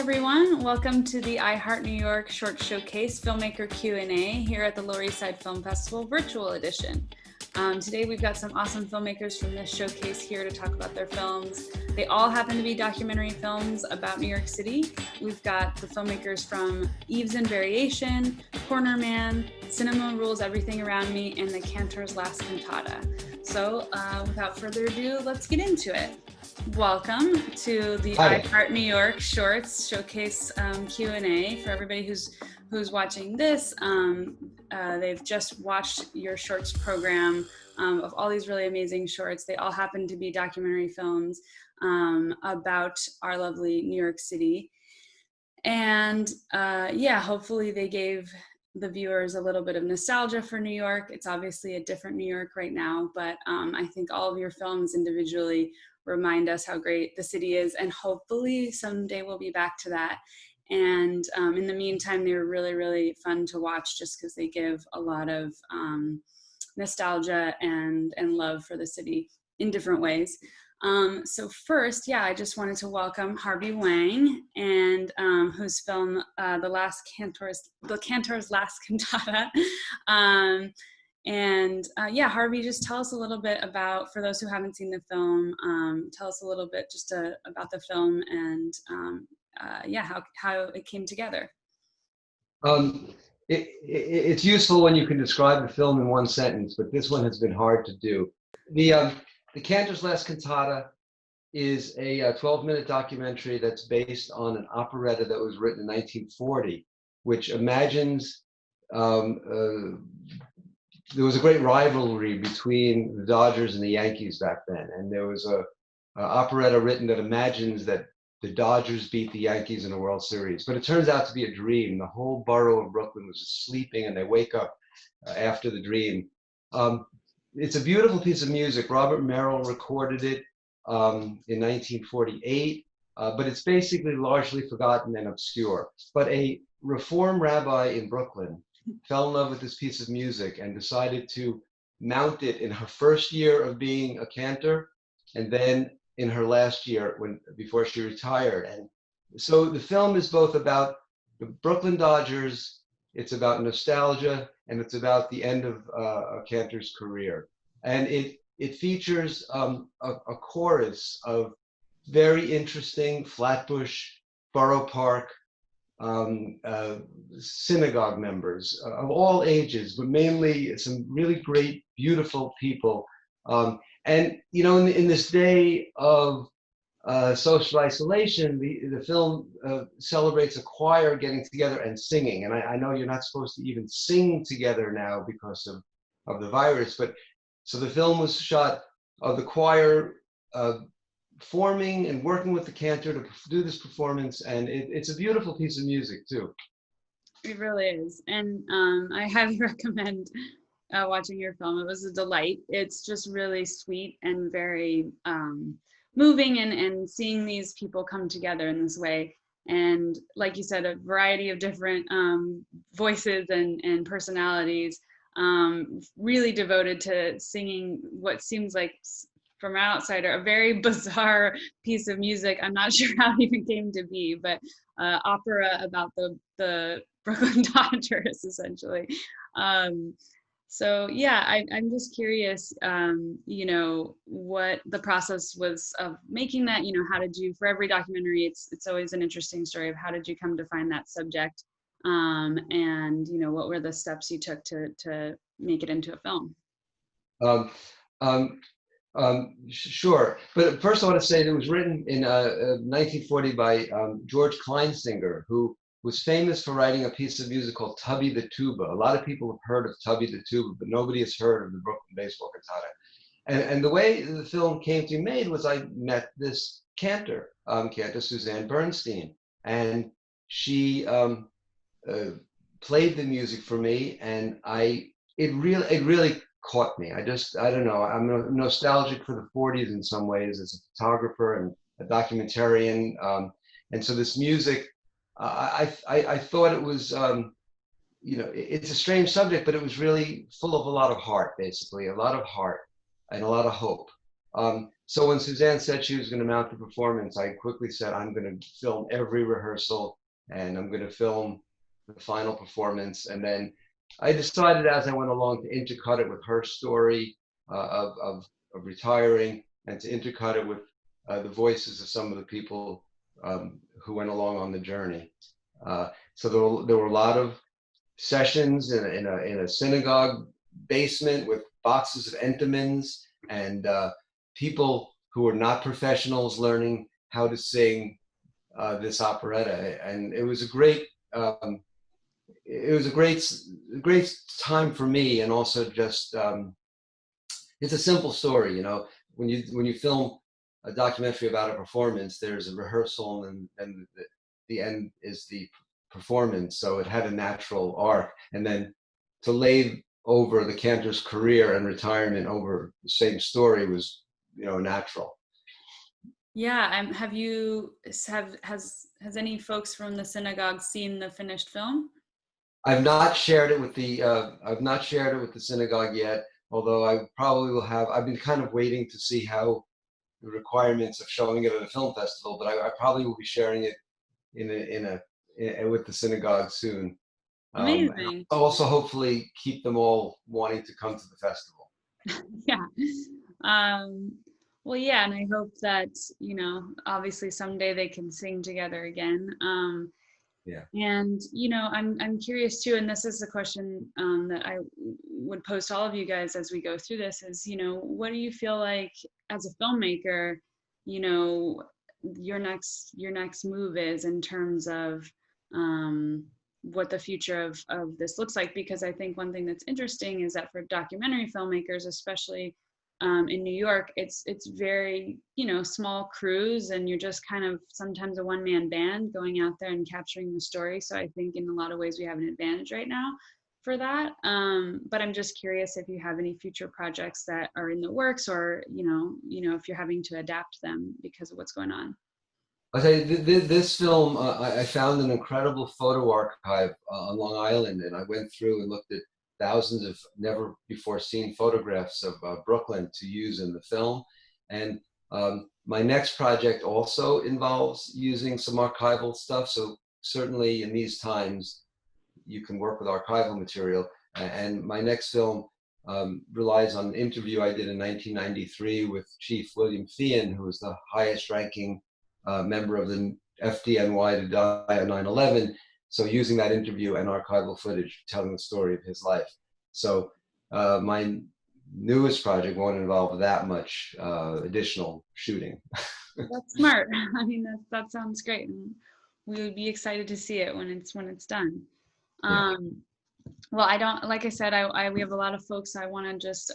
everyone. Welcome to the I Heart New York Short Showcase Filmmaker Q&A here at the Lower East Side Film Festival Virtual Edition. Today we've got some awesome filmmakers from this showcase here to talk about their films. They all happen to be documentary films about New York City. We've got the filmmakers from Eves and Variation, Corner Man, Cinema Rules Everything Around Me, and the Cantor's Last Cantata. So without further ado, let's get into it. Welcome to the I Heart New York Shorts Showcase Q&A for everybody who's watching this. They've just watched your shorts program of all these really amazing shorts. They all happen to be documentary films about our lovely New York City. And yeah, hopefully they gave the viewers a little bit of nostalgia for New York. It's obviously a different New York right now, but I think all of your films individually remind us how great the city is, and hopefully someday we'll be back to that. And in the meantime, they were really, really fun to watch just because they give a lot of nostalgia and love for the city in different ways. So first, yeah, I just wanted to welcome Harvey Wang, and whose film, the Cantor's Last Cantata. Yeah, Harvey, just tell us a little bit about, for those who haven't seen the film, tell us a little bit just about the film and yeah, how it came together. It's useful when you can describe the film in one sentence, but this one has been hard to do. The Cantor's Last Cantata is a 12-minute documentary that's based on an operetta that was written in 1940, which imagines there was a great rivalry between the Dodgers and the Yankees back then, and there was a operetta written that imagines that the Dodgers beat the Yankees in a World Series, but it turns out to be a dream. The whole borough of Brooklyn was just sleeping, and they wake up after the dream. It's a beautiful piece of music. Robert Merrill recorded it in 1948, but it's basically largely forgotten and obscure. But a Reform rabbi in Brooklyn fell in love with this piece of music and decided to mount it in her first year of being a cantor, and then in her last year before she retired. And so the film is both about the Brooklyn Dodgers, it's about nostalgia, and it's about the end of Cantor's career. And it features a chorus of very interesting Flatbush, Borough Park, synagogue members of all ages, but mainly some really great, beautiful people. And you know, in this day of social isolation, the film celebrates a choir getting together and singing. And I know you're not supposed to even sing together now because of the virus, but so the film was shot of the choir forming and working with the Cantor to do this performance, and it's a beautiful piece of music too. It really is, and I highly recommend watching your film. It was a delight. It's just really sweet and very moving, and seeing these people come together in this way. And like you said, a variety of different voices and personalities, really devoted to singing what seems like, from an outsider, a very bizarre piece of music. I'm not sure how it even came to be, but opera about the Brooklyn Dodgers, essentially. So yeah, I'm just curious, you know, what the process was of making that. You know, how did you, for every documentary, it's always an interesting story of how did you come to find that subject, and you know, what were the steps you took to make it into a film? Sure, but first I want to say that it was written in 1940 by George Kleinsinger, who was famous for writing a piece of music called Tubby the Tuba. A lot of people have heard of Tubby the Tuba, but nobody has heard of the Brooklyn Baseball Cantata. And the way the film came to be made was I met this Cantor, Suzanne Bernstein, and she played the music for me, and it really caught me. I don't know. I'm nostalgic for the 40s in some ways as a photographer and a documentarian. And so this music, I thought it was, you know, it's a strange subject, but it was really full of a lot of heart, basically, a lot of heart and a lot of hope. So when Suzanne said she was going to mount the performance, I quickly said, I'm going to film every rehearsal and I'm going to film the final performance. And then I decided as I went along to intercut it with her story of retiring and to intercut it with the voices of some of the people who went along on the journey. So there were a lot of sessions in a synagogue basement with boxes of Entenmann's and people who were not professionals learning how to sing this operetta. And it was a great time for me, and also just it's a simple story, you know. When you film a documentary about a performance, there's a rehearsal, and the end is the performance. So it had a natural arc, and then to lay over the Cantor's career and retirement over the same story was, you know, natural. Yeah, has any folks from the synagogue seen the finished film? I've not shared it with the synagogue yet, although I probably will have. I've been kind of waiting to see how the requirements of showing it at a film festival, but I probably will be sharing it with the synagogue soon. And Amazing. I'll also hopefully keep them all wanting to come to the festival. Yeah. Um, well, yeah, and I hope that, obviously someday they can sing together again. Yeah. And I'm curious too, and this is a question that I would pose to all of you guys as we go through this: is what do you feel like as a filmmaker, your next move is in terms of what the future of this looks like? Because I think one thing that's interesting is that for documentary filmmakers, especially in New York, it's very small crews, and you're just kind of sometimes a one-man band going out there and capturing the story. So I think in a lot of ways we have an advantage right now for that. But I'm just curious if you have any future projects that are in the works, or if you're having to adapt them because of what's going on. I'll tell you, this film, I found an incredible photo archive on Long Island, and I went through and looked at thousands of never before seen photographs of Brooklyn to use in the film. And my next project also involves using some archival stuff. So certainly in these times, you can work with archival material. And my next film relies on an interview I did in 1993 with Chief William Feehan, who was the highest ranking member of the FDNY to die on 9/11. So using that interview and archival footage, telling the story of his life. So my newest project won't involve that much additional shooting. That's smart. I mean, that sounds great, and we would be excited to see it when it's done. Yeah. Well, I don't, like I said, we have a lot of folks. I want to just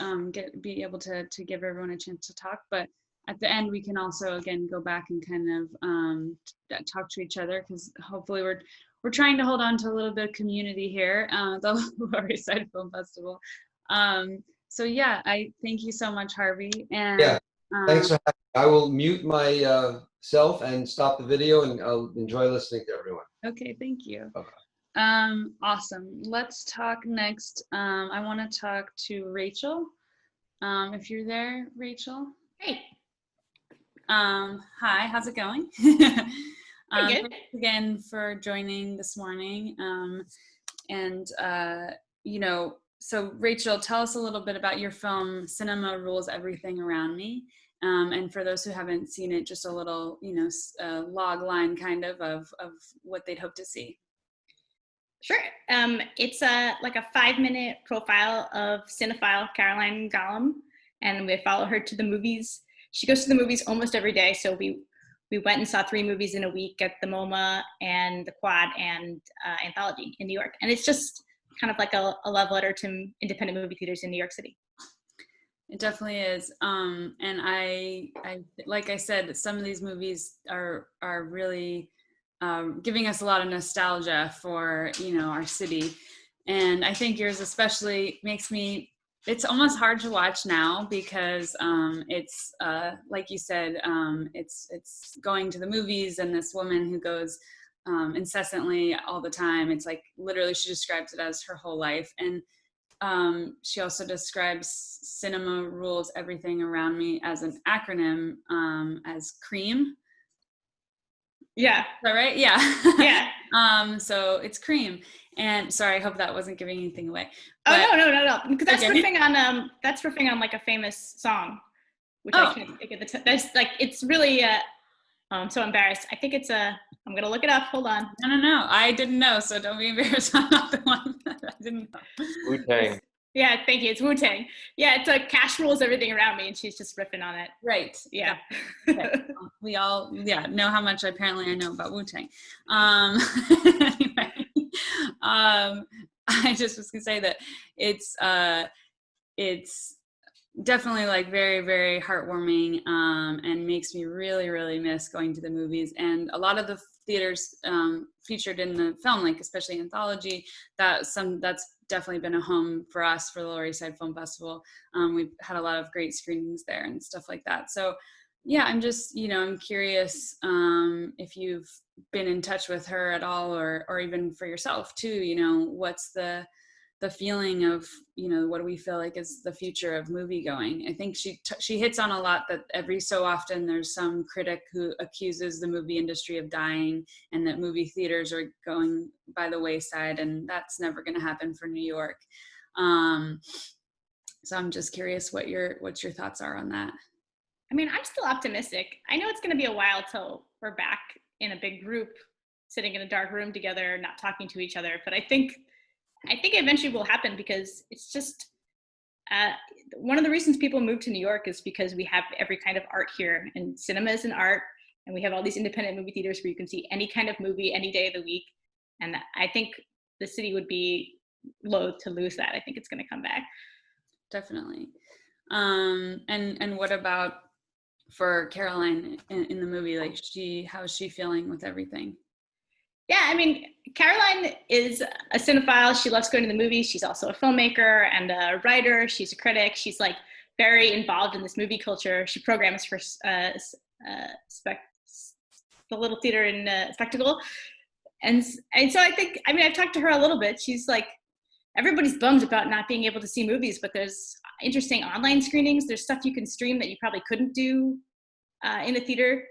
be able to give everyone a chance to talk, but at the end we can also again go back and kind of talk to each other, because hopefully we're trying to hold on to a little bit of community here, the Lower East Side Film Festival. So yeah, I thank you so much, Harvey. And Yeah, thanks for having me. I will mute my self and stop the video, and I'll enjoy listening to everyone. okay, thank you. Bye-bye. Awesome. Let's talk next. I want to talk to Rachel. If you're there, Rachel. Hey. Hi, how's it going? Good. Thanks again for joining this morning. So Rachel, tell us a little bit about your film, Cinema Rules Everything Around Me. And for those who haven't seen it, just a little, log line kind of what they'd hope to see. Sure. It's like a 5-minute profile of cinephile Caroline Gollum, and we follow her to the movies. She goes to the movies almost every day, so we went and saw 3 movies in a week at the MoMA and the Quad and Anthology in New York. And it's just kind of like a love letter to independent movie theaters in New York City. It definitely is. And I like I said, some of these movies are really giving us a lot of nostalgia for, our city. And I think yours especially it's almost hard to watch now, because it's like you said, it's going to the movies, and this woman who goes incessantly all the time. It's like literally she describes it as her whole life. And she also describes cinema rules everything around me as an acronym, as CREAM. Yeah. Is that right? Yeah. Yeah. So it's CREAM. And sorry, I hope that wasn't giving anything away. But, no. Because that's okay. riffing on like a famous song, which I can't think of the that's like, it's really I'm so embarrassed. I think it's I'm gonna look it up. Hold on. No. I didn't know, so don't be embarrassed. I'm not the one that I didn't know. Wu-Tang. Yeah, thank you. It's Wu-Tang. Yeah, it's like cash rules everything around me, and she's just riffing on it. Right. Yeah. Okay. We all know how much apparently I know about Wu-Tang. Anyway, I just was gonna say that it's definitely like very, very heartwarming, and makes me really, really miss going to the movies. And a lot of the theaters featured in the film, like especially Anthology, that's definitely been a home for us for the Lower East Side Film Festival. We've had a lot of great screenings there and stuff like that. So yeah, I'm just, I'm curious if you've been in touch with her at all, or even for yourself too, what's the feeling of, what do we feel like is the future of movie going? I think she hits on a lot that every so often there's some critic who accuses the movie industry of dying and that movie theaters are going by the wayside, and that's never going to happen for New York. So I'm just curious what your thoughts are on that. I mean, I'm still optimistic. I know it's going to be a while till we're back in a big group, sitting in a dark room together, not talking to each other. But I think eventually will happen, because it's just one of the reasons people move to New York is because we have every kind of art here, and cinema is an art, and we have all these independent movie theaters where you can see any kind of movie any day of the week. And I think the city would be loath to lose that. I think it's going to come back. Definitely. And what about for Caroline in the movie? Like, how is she feeling with everything? Yeah, I mean, Caroline is a cinephile. She loves going to the movies. She's also a filmmaker and a writer. She's a critic. She's like very involved in this movie culture. She programs for the Little Theater in Spectacle. And so I think, I've talked to her a little bit. She's like, everybody's bummed about not being able to see movies, but there's interesting online screenings. There's stuff you can stream that you probably couldn't do in a theater.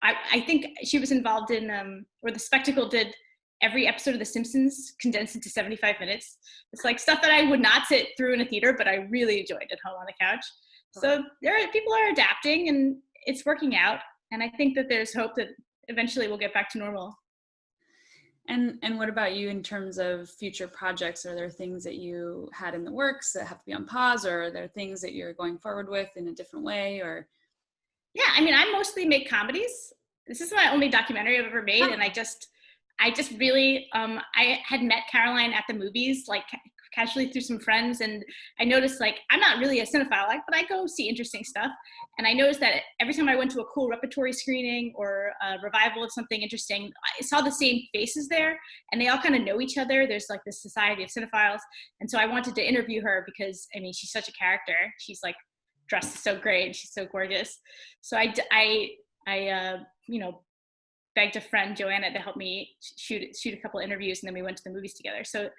I think she was involved in where the Spectacle did every episode of The Simpsons condensed into 75 minutes. It's like stuff that I would not sit through in a theater, but I really enjoyed at home on the couch. So people are adapting, and it's working out. And I think that there's hope that eventually we'll get back to normal. And what about you in terms of future projects? Are there things that you had in the works that have to be on pause, or are there things that you're going forward with in a different way? Or yeah, I mostly make comedies. This is my only documentary I've ever made, and I just really I had met Caroline at the movies, like casually through some friends, and I noticed, like, I'm not really a cinephile, but I go see interesting stuff, and I noticed that every time I went to a cool repertory screening or a revival of something interesting, I saw the same faces there, and they all kind of know each other. There's like this society of cinephiles, and so I wanted to interview her because she's such a character. She's like dressed so great, and she's so gorgeous. So I begged a friend, Joanna, to help me shoot a couple interviews, and then we went to the movies together. So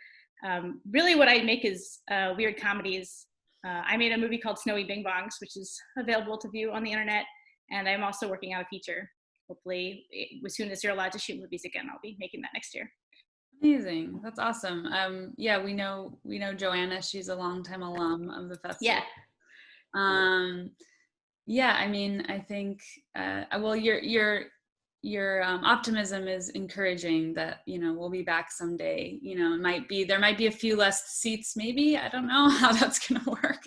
really what I make is weird comedies. I made a movie called Snowy Bing Bongs, which is available to view on the internet, and I'm also working on a feature. Hopefully, as soon as you're allowed to shoot movies again, I'll be making that next year. Amazing. That's awesome. Yeah, we know Joanna. She's a longtime alum of the festival. Yeah. Yeah, I think well, your optimism is encouraging that we'll be back someday. There might be a few less seats, maybe. I don't know how that's gonna work.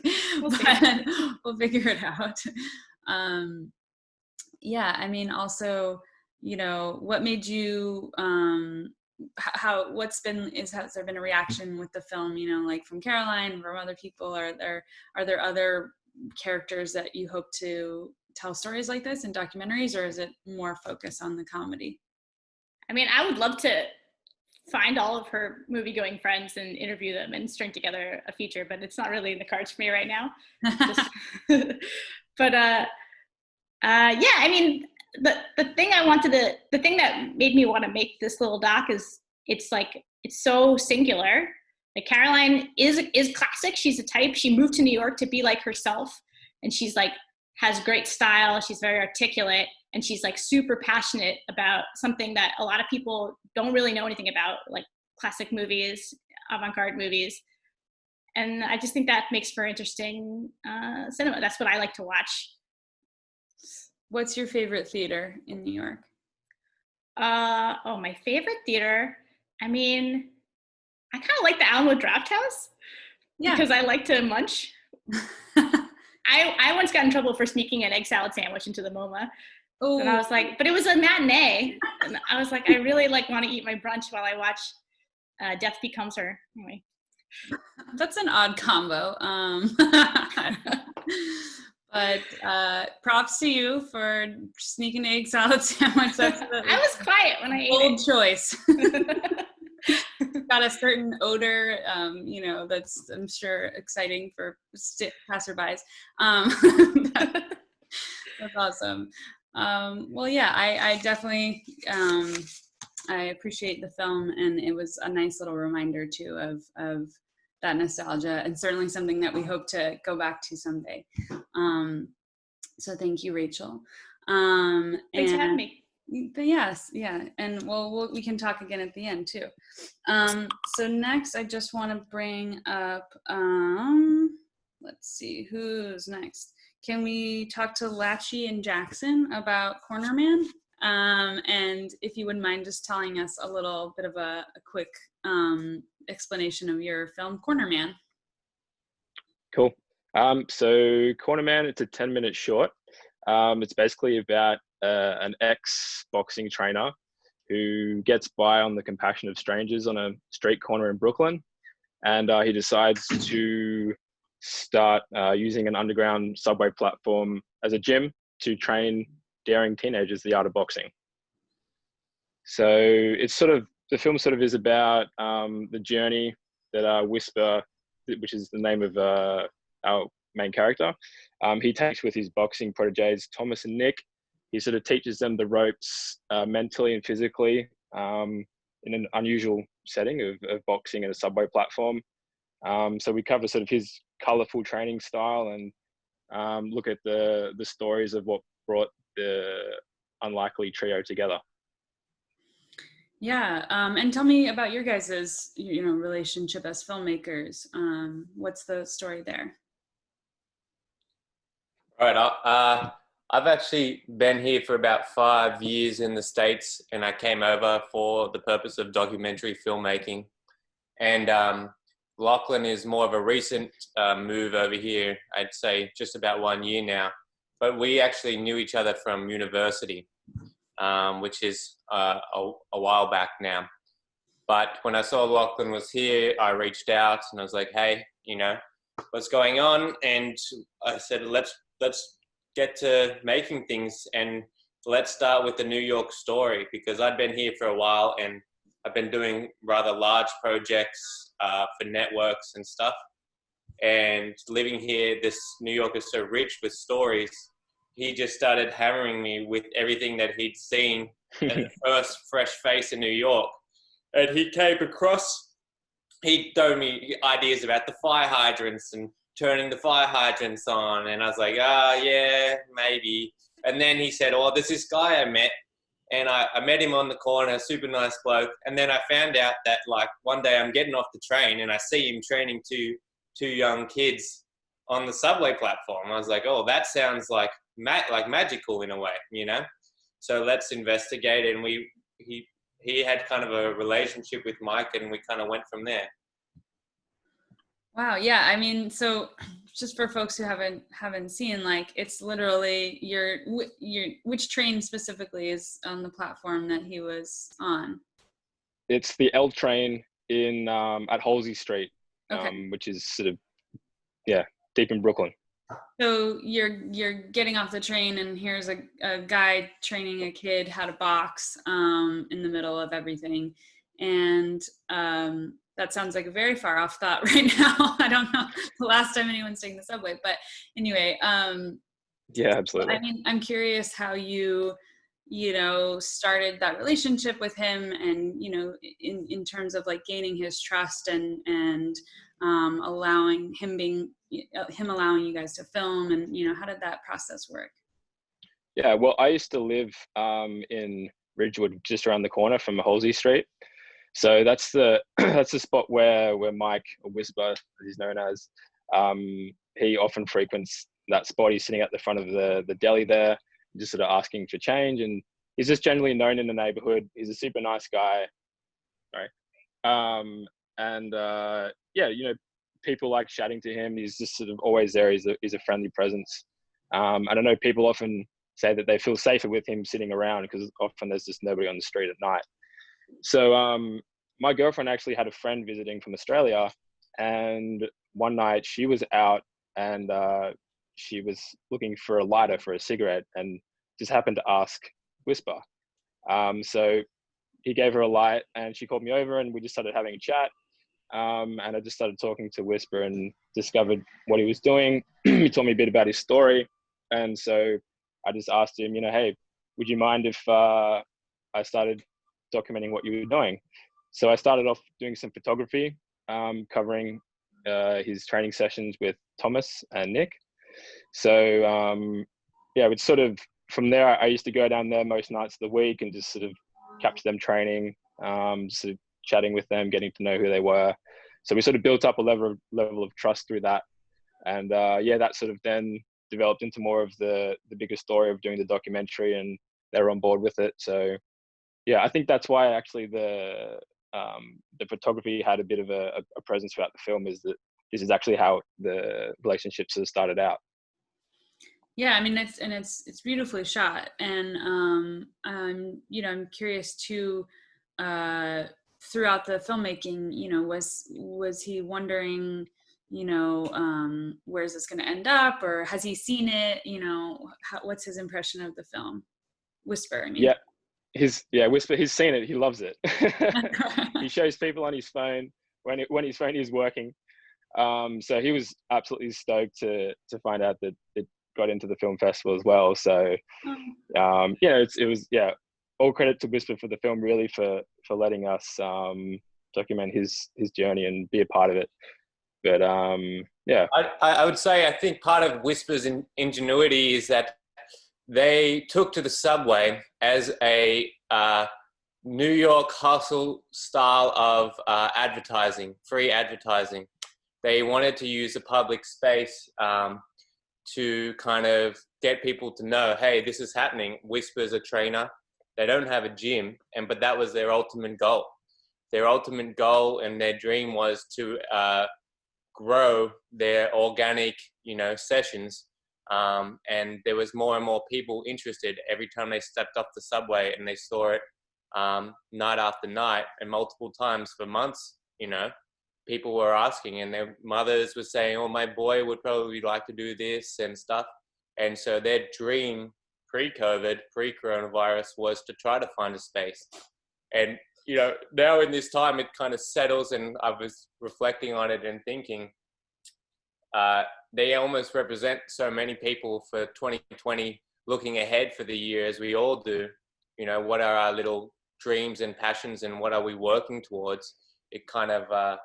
We'll figure it out. Yeah, also, what made you has there been a reaction with the film, like from Caroline, from other people? Are there other characters that you hope to tell stories like this in documentaries, or is it more focused on the comedy? I would love to find all of her movie-going friends and interview them and string together a feature, but it's not really in the cards for me right now. But yeah, the thing that made me want to make this little doc is it's so singular, Like Caroline is classic. She's a type. She moved to New York to be like herself, and she's like has great style. She's very articulate, and she's like super passionate about something that a lot of people don't really know anything about, like classic movies, avant-garde movies. And I just think that makes for interesting cinema. That's what I like to watch. What's your favorite theater in New York? My favorite theater. I mean, I kind of like the Alamo Draft House because I like to munch. I once got in trouble for sneaking an egg salad sandwich into the MoMA. Ooh. And I was like, but it was a matinee. And I was like, I really like want to eat my brunch while I watch Death Becomes Her. Anyway. That's an odd combo. But props to you for sneaking an egg salad sandwich. I was quiet when I ate it. Bold choice. Got a certain odor, that's, I'm sure, exciting for passerbys. That's awesome. Well, yeah, I definitely, I appreciate the film, and it was a nice little reminder too of that nostalgia, and certainly something that we hope to go back to someday. So thank you, Rachel. Thanks for having me. But yes, yeah, and we can talk again at the end too. So next, I just want to bring up, let's see, who's next? Can we talk to Latchy and Jackson about Corner Man? And if you wouldn't mind just telling us a little bit of a quick explanation of your film, Corner Man. Cool. So Corner Man, it's a 10-minute short. It's basically about an ex-boxing trainer who gets by on the compassion of strangers on a street corner in Brooklyn. And he decides to start using an underground subway platform as a gym to train daring teenagers the art of boxing. So it's the film is about the journey that Whisper, which is the name of our main character, he takes with his boxing proteges, Thomas and Nick. He sort of teaches them the ropes mentally and physically in an unusual setting of boxing and a subway platform. So we cover sort of his colorful training style and look at the stories of what brought the unlikely trio together. Yeah, and tell me about your guys' relationship as filmmakers. What's the story there? All right, I've actually been here for about 5 years in the States, and I came over for the purpose of documentary filmmaking. And Lachlan is more of a recent move over here, I'd say just about 1 year now. But we actually knew each other from university, which is a while back now. But when I saw Lachlan was here, I reached out and I was like, hey, what's going on? And I said, let's get to making things, and let's start with the New York story, because I'd been here for a while and I've been doing rather large projects for networks and stuff. And living here, this New York is so rich with stories. He just started hammering me with everything that he'd seen as the first fresh face in New York. And he came across, he told me ideas about the fire hydrants and turning the fire hydrants on. And I was like, yeah, maybe. And then he said, oh, there's this guy I met. And I met him on the corner, super nice bloke. And then I found out that one day I'm getting off the train and I see him training two young kids on the subway platform. I was like, oh, that sounds like magical in a way, So let's investigate. And he had kind of a relationship with Mike, and we kind of went from there. Wow. Yeah. I mean, so just for folks who haven't seen, it's literally which train specifically is on the platform that he was on? It's the L train in at Halsey Street, okay. Which is sort of deep in Brooklyn. So you're getting off the train, and here's a guy training a kid how to box in the middle of everything, and that sounds like a very far off thought right now. I don't know the last time anyone's taken the subway, but anyway. Yeah, absolutely. I mean, I'm curious how you started that relationship with him, and in terms of like gaining his trust and allowing him allowing you guys to film, and how did that process work? Yeah, well, I used to live in Ridgewood, just around the corner from Halsey Street. So that's the that's the spot where Mike, or Whisper, as he's known as, he often frequents that spot. He's sitting at the front of the deli there, just sort of asking for change, and he's just generally known in the neighborhood. He's a super nice guy, right? Yeah, people like chatting to him. He's just sort of always there. He's a friendly presence. And I know people often say that they feel safer with him sitting around, because often there's just nobody on the street at night. So my girlfriend actually had a friend visiting from Australia, and one night she was out, and she was looking for a lighter for a cigarette, and just happened to ask Whisper. So he gave her a light, and she called me over, and we just started having a chat. And I just started talking to Whisper and discovered what he was doing. He told me a bit about his story, and so I just asked him, hey, would you mind if I started documenting what you were doing? So I started off doing some photography, covering his training sessions with Thomas and Nick. So yeah, it's sort of from there, I used to go down there most nights of the week and just sort of capture them training, sort of chatting with them, getting to know who they were. So we sort of built up a level of trust through that. And yeah, that sort of then developed into more of the bigger story of doing the documentary, and they were on board with it. So yeah, I think that's why actually the photography had a bit of a presence throughout the film, is that this is actually how the relationship sort of started out. Yeah, I mean, it's beautifully shot, and I'm curious too. Throughout the filmmaking, was he wondering, where's this going to end up, or has he seen it? What's his impression of the film? Whisper, I mean. Yeah, Whisper. He's seen it. He loves it. He shows people on his phone when his phone is working. So he was absolutely stoked to find out that it got into the film festival as well. So it was all credit to Whisper for the film, really, for letting us document his journey and be a part of it. But yeah, I would say, I think part of Whisper's ingenuity is that they took to the subway as a New York hustle style of advertising, free advertising. They wanted to use the public space to kind of get people to know, hey, this is happening. Whisper's a trainer. They don't have a gym, but that was their ultimate goal. Their ultimate goal and their dream was to grow their organic, sessions. And there was more and more people interested every time they stepped off the subway, and they saw it night after night and multiple times for months. People were asking, and their mothers were saying, oh, my boy would probably like to do this and stuff. And so their dream pre-COVID, pre-coronavirus, was to try to find a space. And now in this time it kind of settles, and I was reflecting on it and thinking, they almost represent so many people for 2020, looking ahead for the year, as we all do. What are our little dreams and passions, and what are we working towards? It kind of,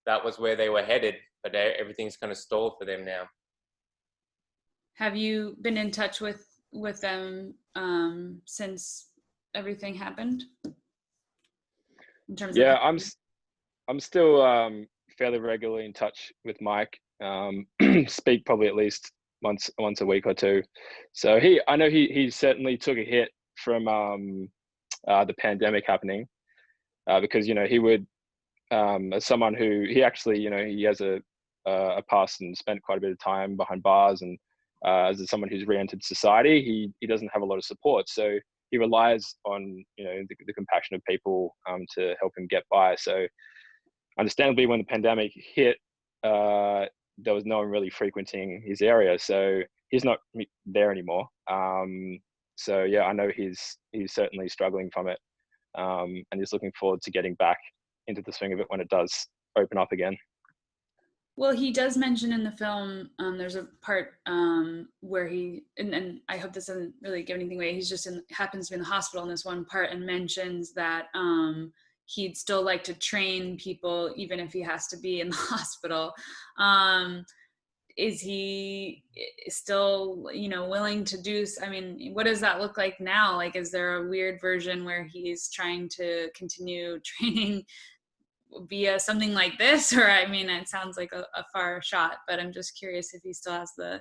that was where they were headed, but everything's kind of stalled for them now. Have you been in touch with them since everything happened? In terms of I'm still fairly regularly in touch with Mike. Speak probably at least once a week or two. So I know he certainly took a hit from the pandemic happening, because he would, as someone who he actually he has a past and spent quite a bit of time behind bars, and as someone who's re-entered society, he doesn't have a lot of support, so he relies on the compassion of people to help him get by. So understandably, when the pandemic hit, there was no one really frequenting his area, so he's not there anymore. So yeah, I know he's certainly struggling from it, and he's looking forward to getting back into the swing of it when it does open up again. Well, he does mention in the film, there's a part where he, and I hope this doesn't really give anything away, he's just happens to be in the hospital in this one part and mentions that he'd still like to train people even if he has to be in the hospital. Is he still, willing to do, I mean, what does that look like now? Like, is there a weird version where he's trying to continue training via something like this? Or, I mean, it sounds like a far shot, but I'm just curious if he still has the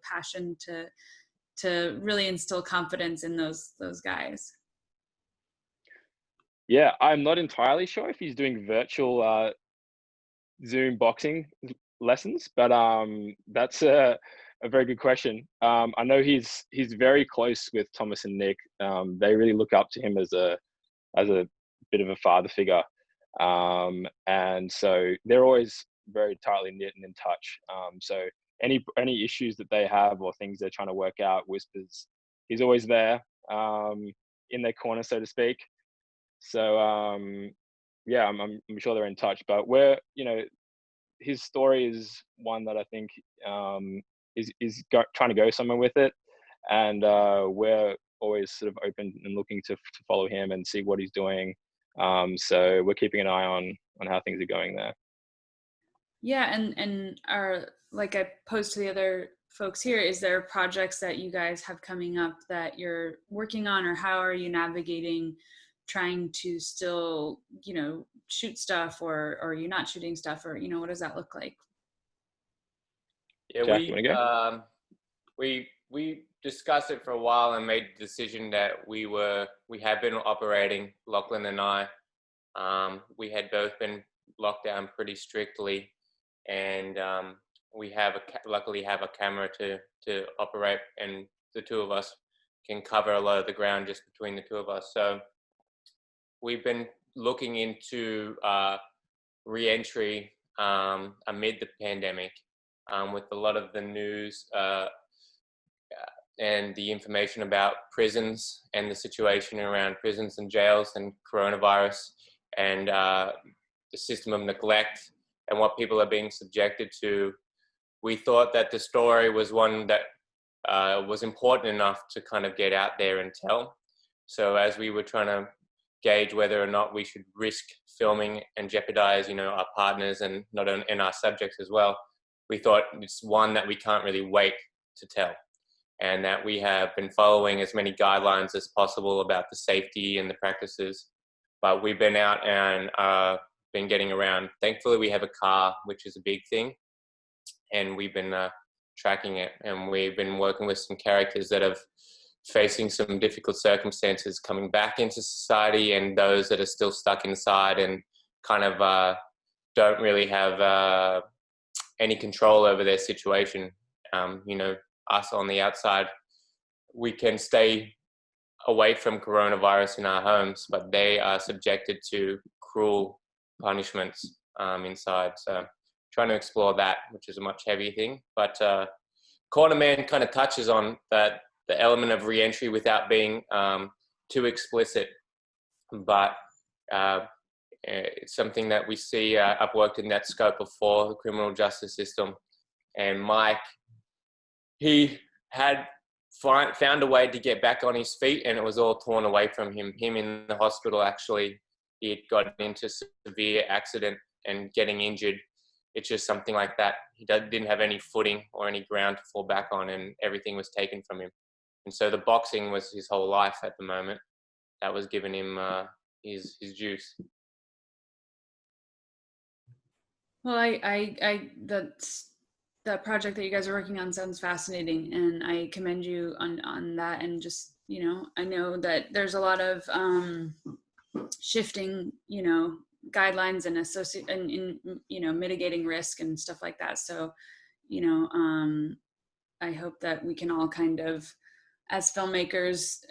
passion to really instill confidence in those guys. Yeah, I'm not entirely sure if he's doing virtual Zoom boxing lessons, but that's a very good question. I know he's very close with Thomas and Nick. They really look up to him as a bit of a father figure. And so they're always very tightly knit and in touch. So any issues that they have or things they're trying to work out, Whispers, he's always there, in their corner, so to speak. So yeah, I'm sure they're in touch, but his story is one that I think trying to go somewhere with it, and we're always sort of open and looking to follow him and see what he's doing. So we're keeping an eye on how things are going there. Yeah, and are, like I posed to the other folks here, is there projects that you guys have coming up that you're working on, or how are you navigating trying to still, shoot stuff, or are you not shooting stuff, or, what does that look like? Yeah, Jack, you want to go? We discussed it for a while and made the decision that we have been operating, Lachlan and I. We had both been locked down pretty strictly, and we luckily have a camera to operate, and the two of us can cover a lot of the ground just between the two of us. So we've been looking into re-entry amid the pandemic, with a lot of the news and the information about prisons and the situation around prisons and jails and coronavirus, and the system of neglect and what people are being subjected to. We thought that the story was one that was important enough to kind of get out there and tell. So as we were trying to gauge whether or not we should risk filming and jeopardize, our partners and our subjects as well, we thought it's one that we can't really wait to tell, and that we have been following as many guidelines as possible about the safety and the practices. But we've been out and been getting around. Thankfully, we have a car, which is a big thing, and we've been tracking it. And we've been working with some characters that have facing some difficult circumstances coming back into society, and those that are still stuck inside and kind of don't really have any control over their situation. Us on the outside, we can stay away from coronavirus in our homes, but they are subjected to cruel punishments inside. So trying to explore that, which is a much heavier thing. But Corner Man kind of touches on that, the element of re-entry without being too explicit. But it's something that we see. I've worked in that scope before, the criminal justice system. And Mike, he had found a way to get back on his feet, and it was all torn away from him. Him in the hospital, actually, he had gotten into severe accident and getting injured. It's just something like that. He didn't have any footing or any ground to fall back on, and everything was taken from him. And so the boxing was his whole life at the moment. That was giving him his juice. Well, that project that you guys are working on sounds fascinating, and I commend you on that. And just, I know that there's a lot of shifting, guidelines and in mitigating risk and stuff like that. So, I hope that we can all kind of, as filmmakers,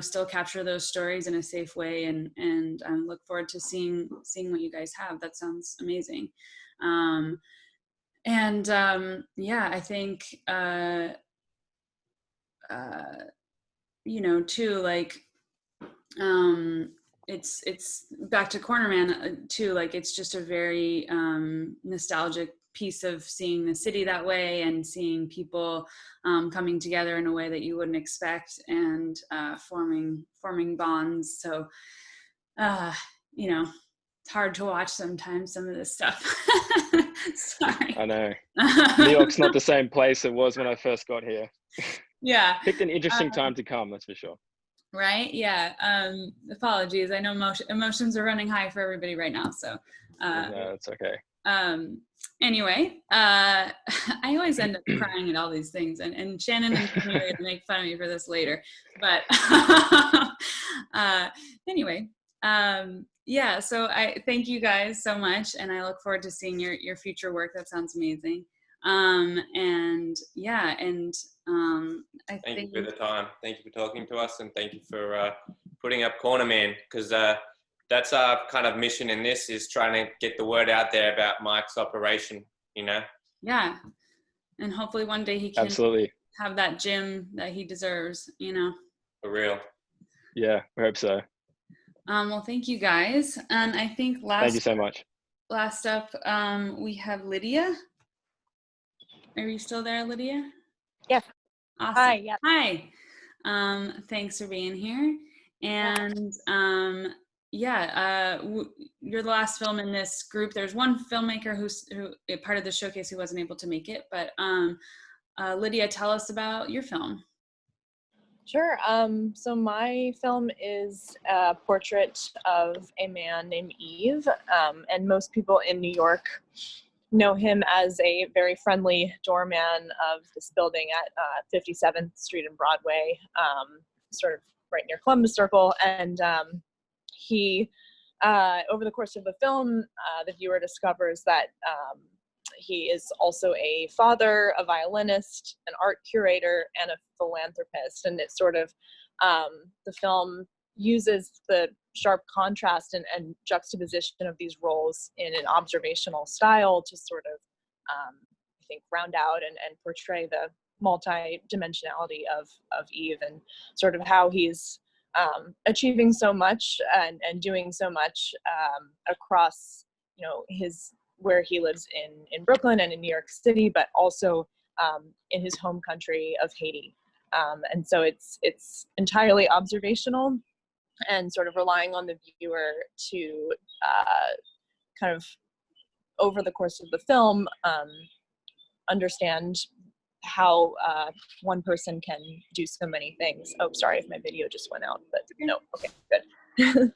still capture those stories in a safe way, and look forward to seeing what you guys have. That sounds amazing. I think, too, like, it's back to Corner Man too. Like, it's just a very nostalgic piece of seeing the city that way and seeing people coming together in a way that you wouldn't expect, and forming bonds. So, you know, it's hard to watch sometimes, some of this stuff. Sorry. I know. New York's not the same place it was when I first got here. Yeah. Picked an interesting time to come, that's for sure. Right? Yeah. Apologies. I know emotions are running high for everybody right now. So, No, it's okay. Anyway, I always end up crying at all these things, and Shannon and Tony are going to make fun of me for this later. But anyway, yeah, so I thank you guys so much, and I look forward to seeing your future work. That sounds amazing. And yeah, and I Thank think you for the time. Thank you for talking to us, and thank you for putting up Corner Man, because that's our kind of mission in this, is trying to get the word out there about Mike's operation, you know? Yeah, and hopefully one day he can Absolutely have that gym that he deserves, you know? For real. Yeah, I hope so. Well, thank you guys. And I think Thank you so much. last up, we have Lydia. Are you still there, Lydia? Yes. Awesome. Hi. Yeah. Hi. Thanks for being here. And you're the last film in this group. There's one filmmaker who part of the showcase who wasn't able to make it, but Lydia, tell us about your film. Sure. So my film is a portrait of a man named Eve, and most people in New York know him as a very friendly doorman of this building at 57th Street and Broadway, sort of right near Columbus Circle. And he, over the course of the film, the viewer discovers that he is also a father, a violinist, an art curator, and a philanthropist. And it sort of, the film uses the sharp contrast and juxtaposition of these roles in an observational style to sort of, I think, round out and portray the multi-dimensionality of Eve, and sort of how he's achieving so much and doing so much across, you know, where he lives in Brooklyn and in New York City, but also in his home country of Haiti. And so it's entirely observational and sort of relying on the viewer to kind of, over the course of the film, understand how one person can do so many things. Oh, sorry if my video just went out, but no, okay, good.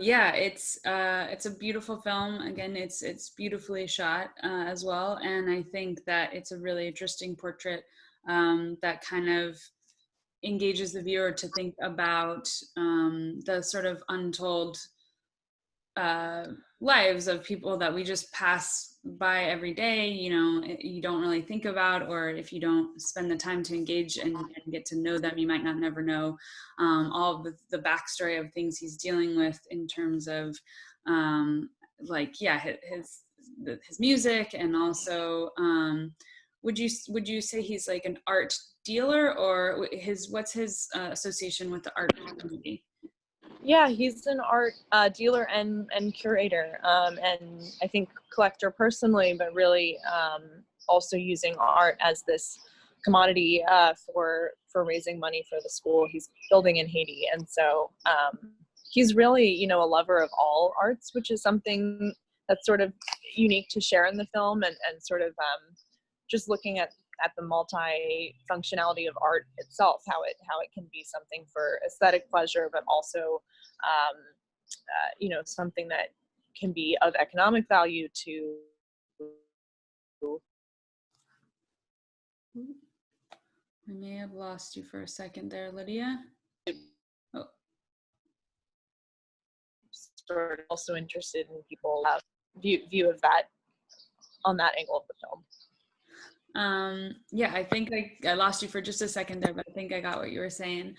Yeah, it's a beautiful film. Again, it's beautifully shot as well, and I think that it's a really interesting portrait that kind of engages the viewer to think about the sort of untold lives of people that we just pass by every day. You know, you don't really think about, or if you don't spend the time to engage and get to know them, you might not never know all of the backstory of things he's dealing with in terms of his music, and also would you say he's like an art dealer, or what's his association with the art community? Yeah, he's an art dealer and curator, and I think collector personally, but really also using art as this commodity for raising money for the school he's building in Haiti. And so he's really, you know, a lover of all arts, which is something that's sort of unique to share in the film, and sort of just looking at the multi-functionality of art itself, how it can be something for aesthetic pleasure, but also you know, something that can be of economic value to. I may have lost you for a second there, Lydia. Oh. Sort of also interested in people view of that on that angle of the film. Yeah, I think I lost you for just a second there, but I think I got what you were saying.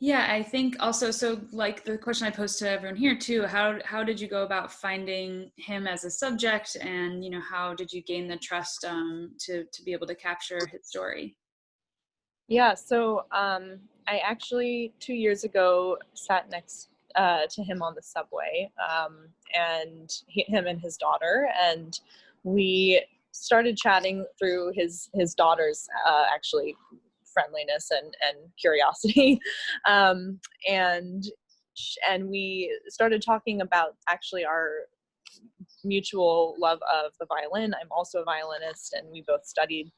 Yeah, I think also, so like the question I posed to everyone here too, how did you go about finding him as a subject, and, you know, how did you gain the trust to be able to capture his story? Yeah, so I actually 2 years ago sat next to him on the subway, and him and his daughter, and we started chatting through his daughter's actually friendliness and curiosity, and we started talking about actually our mutual love of the violin. I'm also a violinist, and we both studied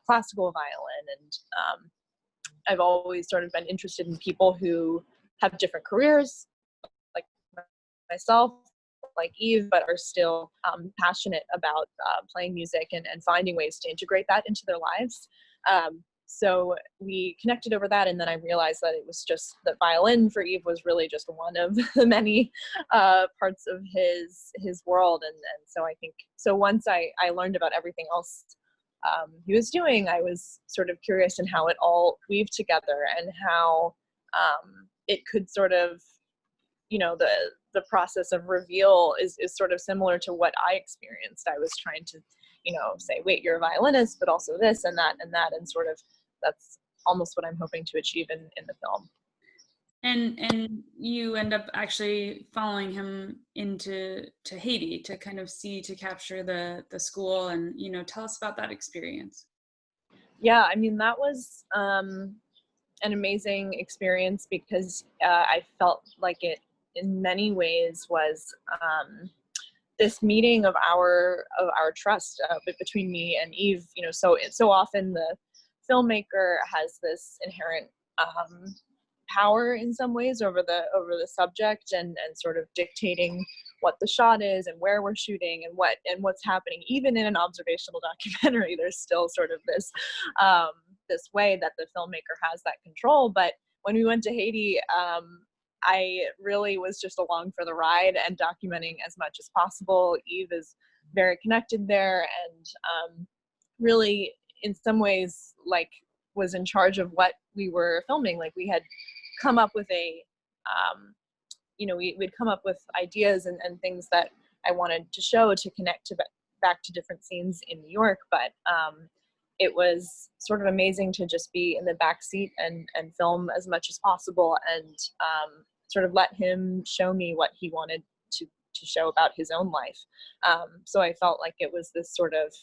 classical violin, and I've always sort of been interested in people who have different careers, like myself, like Eve, but are still passionate about playing music and finding ways to integrate that into their lives. So we connected over that, and then I realized that it was just that violin for Eve was really just one of the many parts of his world, and so I think, so once I learned about everything else he was doing, I was sort of curious in how it all weaved together, and how it could sort of, the process of reveal is sort of similar to what I experienced. I was trying to, say, wait, you're a violinist, but also this and that and that, and sort of that's almost what I'm hoping to achieve in the film. And you end up actually following him into Haiti to kind of to capture the school, and tell us about that experience. Yeah, I mean, that was an amazing experience, because I felt like it in many ways was this meeting of our trust between me and Eve. So often the filmmaker has this inherent power in some ways over the subject, and sort of dictating what the shot is and where we're shooting and what's happening. Even in an observational documentary, there's still sort of this this way that the filmmaker has that control. But when we went to Haiti, I really was just along for the ride and documenting as much as possible. Eve is very connected there, and really in some ways was in charge of what we were filming. Like, we had come up with we'd come up with ideas and things that I wanted to show to connect back to different scenes in New York. But it was sort of amazing to just be in the back seat and film as much as possible, and sort of let him show me what he wanted to show about his own life. So I felt like it was this sort of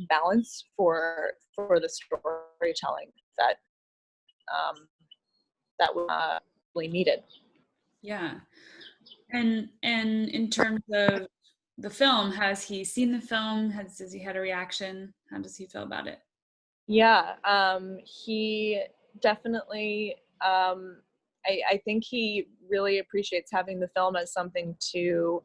balance for the storytelling that was really needed. Yeah. And in terms of the film, has he seen the film? Has he had a reaction? How does he feel about it? Yeah, he definitely, I think he really appreciates having the film as something to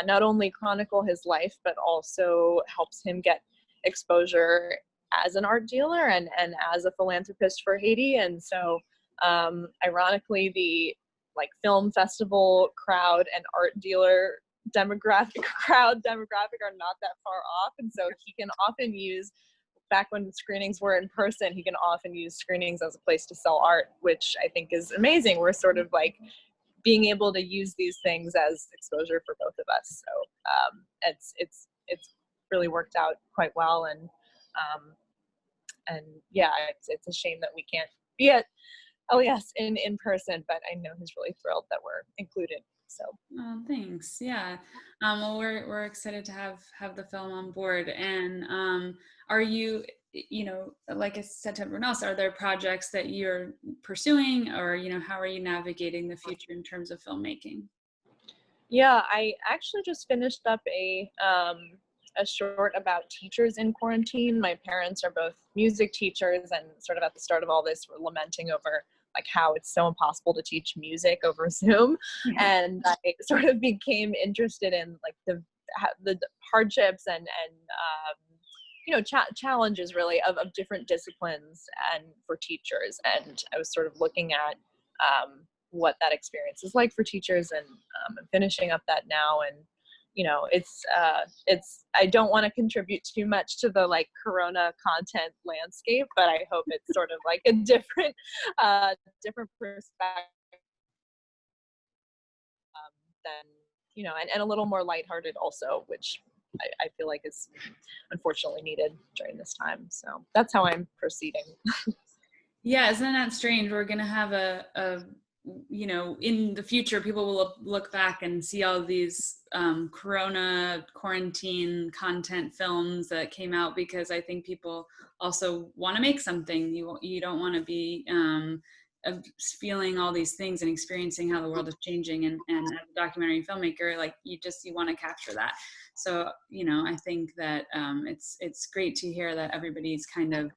not only chronicle his life, but also helps him get exposure as an art dealer and as a philanthropist for Haiti. And so ironically, the film festival crowd and art dealer demographic are not that far off. And so he can often use, back when screenings were in person, he can often use screenings as a place to sell art, which I think is amazing. We're sort of being able to use these things as exposure for both of us. So it's really worked out quite well. And yeah, it's a shame that we can't be at LES in person, but I know he's really thrilled that we're included. So thanks. Yeah. Well, we're excited to have the film on board. And are you, like I said to everyone else, are there projects that you're pursuing, or how are you navigating the future in terms of filmmaking? Yeah, I actually just finished up a short about teachers in quarantine. My parents are both music teachers, and sort of at the start of all this, we're lamenting over how it's so impossible to teach music over Zoom. And I sort of became interested in the hardships and challenges really of different disciplines and for teachers. And I was sort of looking at what that experience is like for teachers, and I'm finishing up that now. And it's I don't want to contribute too much to the Corona content landscape, but I hope it's sort of a different perspective than and a little more lighthearted also, which I feel like is unfortunately needed during this time. So that's how I'm proceeding. Yeah, isn't that strange? We're gonna have a you know, in the future, people will look back and see all these Corona quarantine content films that came out, because I think people also want to make something. You don't want to be feeling all these things and experiencing how the world is changing. And as a documentary filmmaker, like you want to capture that. So, you know, I think that it's great to hear that everybody's kind of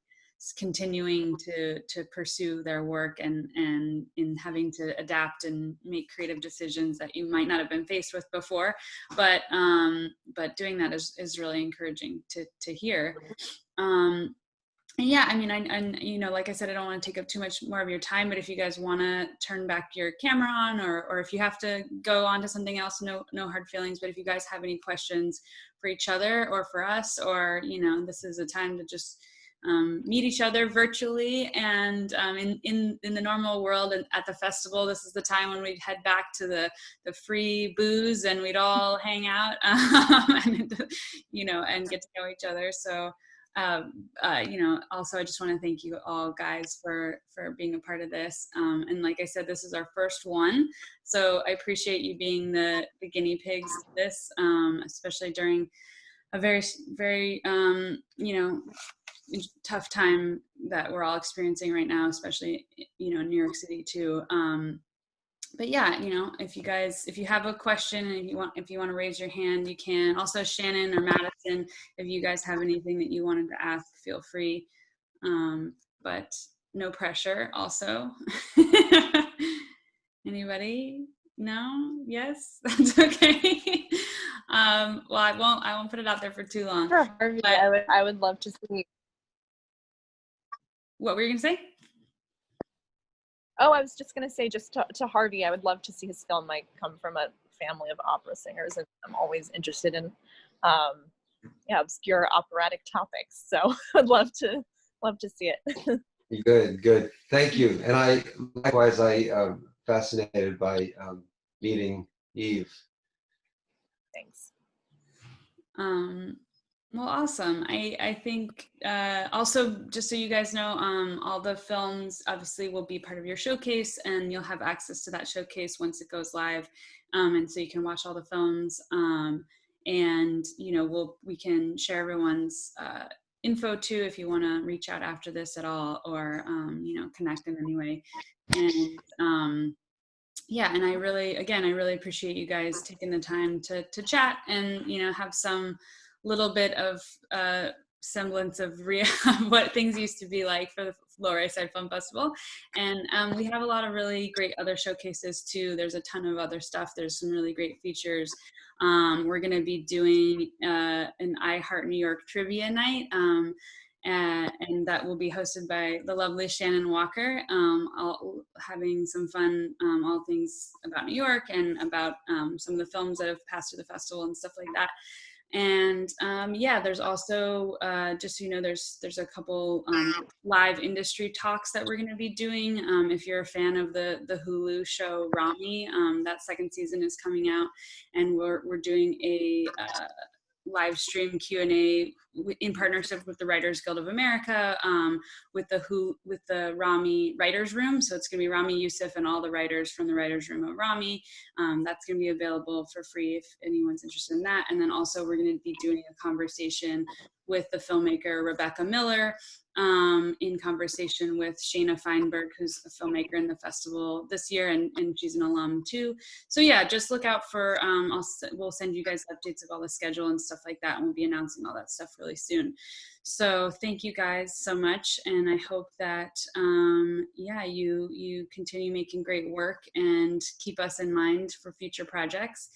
continuing to pursue their work and in having to adapt and make creative decisions that you might not have been faced with before, but doing that is really encouraging to hear. And yeah, I mean, I you know, like I said, I don't want to take up too much more of your time, but if you guys want to turn back your camera on, or if you have to go on to something else, no hard feelings. But if you guys have any questions for each other or for us, or, you know, this is a time to just meet each other virtually. And in the normal world and at the festival, this is the time when we'd head back to the free booze and we'd all hang out, and, you know, and get to know each other. So, you know, also I just want to thank you all guys for being a part of this. And like I said, this is our first one. So I appreciate you being the guinea pigs of this, especially during a very, very, you know, tough time that we're all experiencing right now, especially, you know, in New York City too. But yeah, you know, if you have a question and if you want to raise your hand, you can. Also, Shannon or Madison, if you guys have anything that you wanted to ask, feel free. But no pressure also. Anybody? No? Yes? That's okay. Well, I won't put it out there for too long. For Harvey, I would love to see. What were you gonna say? Oh, I was just gonna say, just to Harvey, I would love to see his film. I come from a family of opera singers, and I'm always interested in, obscure operatic topics. So I'd love to see it. Good. Thank you. And I fascinated by meeting Eve. Thanks. Well, awesome. I think also, just so you guys know, all the films obviously will be part of your showcase, and you'll have access to that showcase once it goes live. And so you can watch all the films, and, you know, we can share everyone's info too, if you want to reach out after this at all, or, you know, connect in any way. And yeah, and I really appreciate you guys taking the time to chat and, you know, have some little bit of semblance of what things used to be like for the Lower East Side Film Festival. And we have a lot of really great other showcases too. There's a ton of other stuff. There's some really great features. We're going to be doing an I Heart New York trivia night. And that will be hosted by the lovely Shannon Walker, having some fun, all things about New York and about some of the films that have passed through the festival and stuff like that. And yeah, there's also, just so you know, there's a couple live industry talks that we're going to be doing. If you're a fan of the Hulu show Rami, that second season is coming out, and we're doing a live stream Q&A in partnership with the Writers Guild of America, with the Rami Writers Room. So it's going to be Rami Youssef and all the writers from the Writers Room of Rami. That's going to be available for free if anyone's interested in that. And then also we're going to be doing a conversation with the filmmaker Rebecca Miller, in conversation with Shayna Feinberg, who's a filmmaker in the festival this year, and she's an alum too. So yeah, just look out for, we'll send you guys updates of all the schedule and stuff like that, and we'll be announcing all that stuff really soon. So thank you guys so much, and I hope that yeah, you continue making great work and keep us in mind for future projects.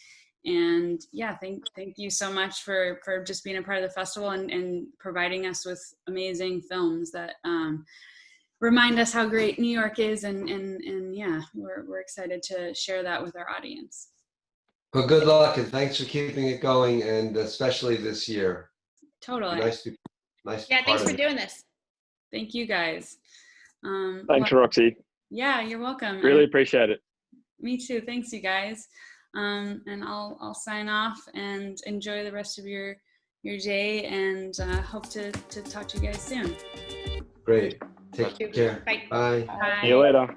And yeah, thank you so much for just being a part of the festival and providing us with amazing films that remind us how great New York is, and yeah, we're excited to share that with our audience. Well, good luck, and thanks for keeping it going, and especially this year. Totally. Nice. Yeah, thanks for doing this. Thank you guys. Thanks, Roxy. Yeah, you're welcome. Really appreciate it. Me too. Thanks, you guys. And I'll sign off and enjoy the rest of your day, and hope to talk to you guys soon. Great. Take care. Bye. Bye. Bye. See you later.